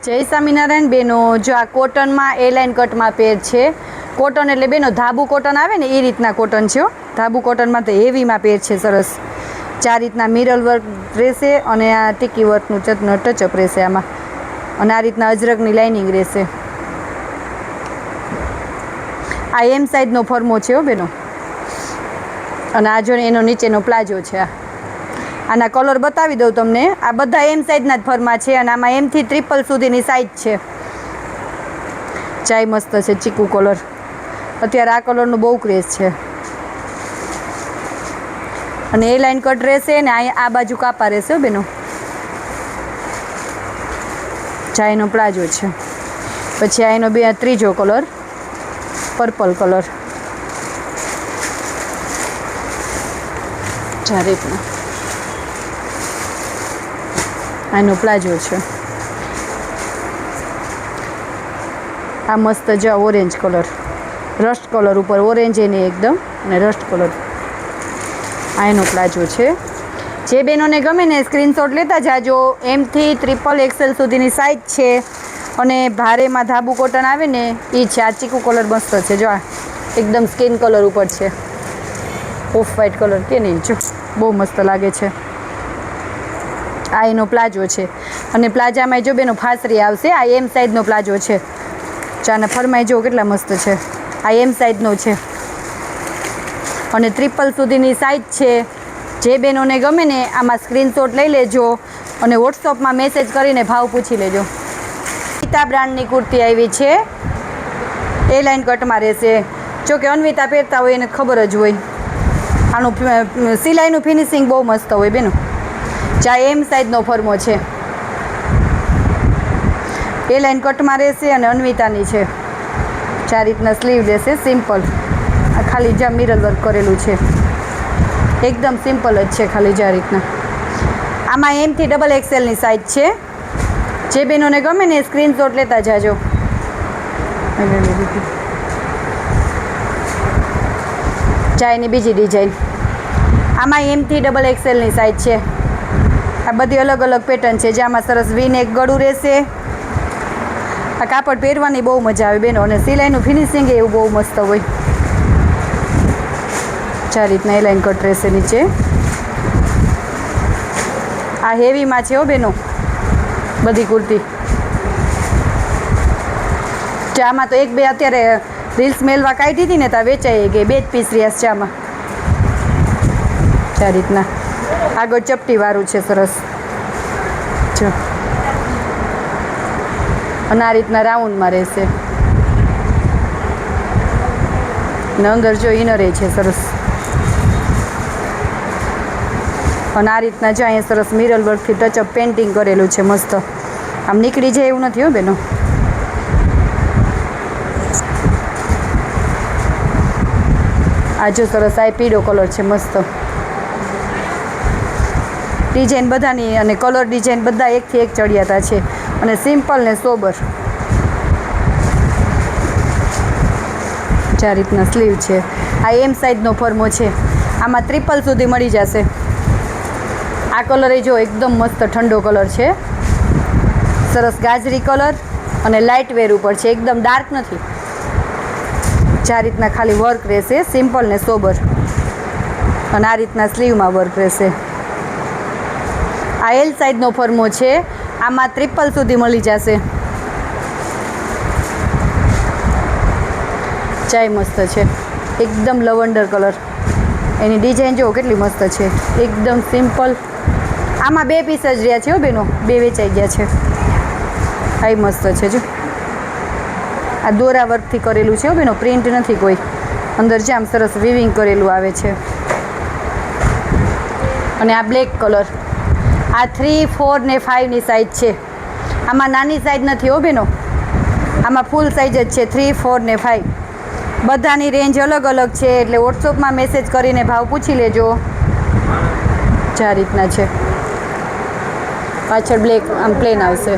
જય સ્વામિનારાયણ બેનો, જો આ કોટનમાં એ લાઇન કટમાં પેર છે. કોટન એટલે બેનો ધાબુ કોટન આવે ને એ રીતના કોટન છે. ધાબુ કોટનમાં તો હેવીમાં પેર છે સરસ. ચાર રીતના મિરર વર્ક રહેશે અને આ ટીકી વર્કનું ટચઅપ રહેશે આમાં. અને આ રીતના અજરકની લાઇનિંગ રહેશે. આ એમ સાઇઝનો ફર્મો છે હો બેનો. અને આ જો એનો નીચેનો પ્લાઝો છે. આના કલર બતાવી દઉં તમને. આ બધા એમ સાઇઝના જ ફર્મા છે અને આમાં એમથી ટ્રિપલ સુધીની સાઇઝ છે. ચાય મસ્ત છે, ચીકુ કલર. અત્યારે આ કલરનો બહુ ક્રેઝ છે. અને એ લાઇન કટ રહેશે ને આ બાજુ કાપા રહેશે બેનો. ચાયનો પ્લાઝો છે. પછી આ એનો ત્રીજો કલર પર્પલ કલર. રીતના આનો પ્લાઝો છે. આ મસ્ત જો ઓરેન્જ કલર, રસ્ટ કલર ઉપર ઓરેન્જ એને એકદમ અને રસ્ટ કલર. આ એનો પ્લાઝો છે. જે બહેનોને ગમે ને સ્ક્રીનશોટ લેતા જાજો. એમથી XXL સુધીની સાઇઝ છે. અને ભારેમાં ધાબુ કોટન આવે ને એ છે. આ ચીકુ કલર મસ્ત છે. જો આ એકદમ સ્કિન કલર ઉપર છે. ઓફ વ્હાઇટ કલર કે નહીં, જો બહુ મસ્ત લાગે છે. આ એનો પ્લાઝો છે. અને પ્લાઝામાં જો બેનો ફાસરી આવશે. આ એમ સાઇઝનો પ્લાઝો છે. ચાના ફરમાઈ જો કેટલા મસ્ત છે. આ એમ સાઇઝનો છે અને ટ્રિપલ સુધીની સાઇઝ છે. જે બહેનોને ગમે ને આમાં સ્ક્રીનશોટ લઈ લેજો અને વોટ્સઅપમાં મેસેજ કરીને ભાવ પૂછી લેજો. અન્વિતા બ્રાન્ડની કુર્તી આવી છે. એ લાઇન કટમાં રહેશે. જો કે અન્વિતા પહેરતા હોય એને ખબર જ હોય. આનું સિલાઈનું ફિનિશિંગ બહુ મસ્ત હોય બેનો. ચા એમ સાઇઝનો ફર્મો છે. એ લાઇન કટમાં રહેશે અને અન્વિતાની છે. ચાર રીતના સ્લીવ રહેશે સિમ્પલ. આ ખાલી જ્યાં મિરર વર્ક કરેલું છે. એકદમ સિમ્પલ જ છે. ખાલી જ્યાં રીતના આમાં એમથી XXLની સાઇઝ છે. જે બહેનોને ગમે ને સ્ક્રીનશોટ લેતા જાજો. ચાયની બીજી ડિઝાઇન. આમાં એમથી XXLની સાઇઝ છે. આ બધી અલગ અલગ પેટર્ન છે. જેમાં સરસ વીનેક ગળું રહેશે. આ કાપડ પહેરવાની બહુ મજા આવે બેનો. અને સિલાઈનું ફિનિશિંગ એવું બહુ મસ્ત હોય. ચાર રીતના એ લાઇન કટ રહેશે નીચે. આ હેવીમાં છે હો બેનો બધી કુર્તી. આમાં તો એક બે અત્યારે રીલ્સ મેલવા કાઢી હતી ને ત્યાં વેચાઈ ગઈ. 2 જ પીસ રહ્યા છે આમાં. ચાર રીતના આગળ ચપટીવાળું છે સરસ. જો અને આ રીતના રાઉન્ડમાં રહેશે. અને અંદર જો ઇનરે છે સરસ. અને આ રીતના જો અહીંયા સરસ મિરર વર્કથી ટચઅપ પેઇન્ટિંગ કરેલું છે મસ્ત. આમ નીકળી જાય એવું નથી હો બેનો. આ જો સરસ આ પીળો કલર છે મસ્ત. ડિઝાઇન બધાની અને કલર ડિઝાઇન બધા એકથી એક ચડિયાતા છે. અને સિમ્પલ ને સોબર. ચાર રીતના સ્લીવ છે. આ એમ સાઇઝનો ફર્મો છે. આમાં ટ્રિપલ સુધી મળી જશે. આ કલર એ જો એકદમ મસ્ત ઠંડો કલર છે. સરસ ગાજરી કલર અને લાઇટ વેર ઉપર છે. એકદમ ડાર્ક નથી. ચાર રીતના ખાલી વર્ક રહેશે સિમ્પલ ને સોબર. અને આ રીતના સ્લીવમાં વર્ક રહેશે. આ એલ સાઇઝનો ફર્મો છે. આમાં ટ્રિપલ સુધી મળી જશે. ચાય મસ્ત છે. એકદમ લવંડર કલર. એની ડિઝાઇન જુઓ કેટલી મસ્ત છે. એકદમ સિમ્પલ. આમાં 2 પીસ જ રહ્યા છે હો બેનો. 2 વેચાઈ ગયા છે. આ મસ્ત છે જો. આ દોરા વર્કથી કરેલું છે હો બેનો. પ્રિન્ટ નથી કોઈ. અંદર જે આમ સરસ વિવિંગ કરેલું આવે છે. અને આ બ્લેક કલર. આ 3, 4 ને 5ની સાઇઝ છે. આમાં નાની સાઇઝ નથી હો બેનો. આમાં ફૂલ સાઇઝ જ છે. 3, 4 ને 5 બધાની રેન્જ અલગ અલગ છે. એટલે વોટ્સઅપમાં મેસેજ કરીને ભાવ પૂછી લેજો. ચાર રીતના છે. પાછળ બ્લેક આમ પ્લેન આવશે.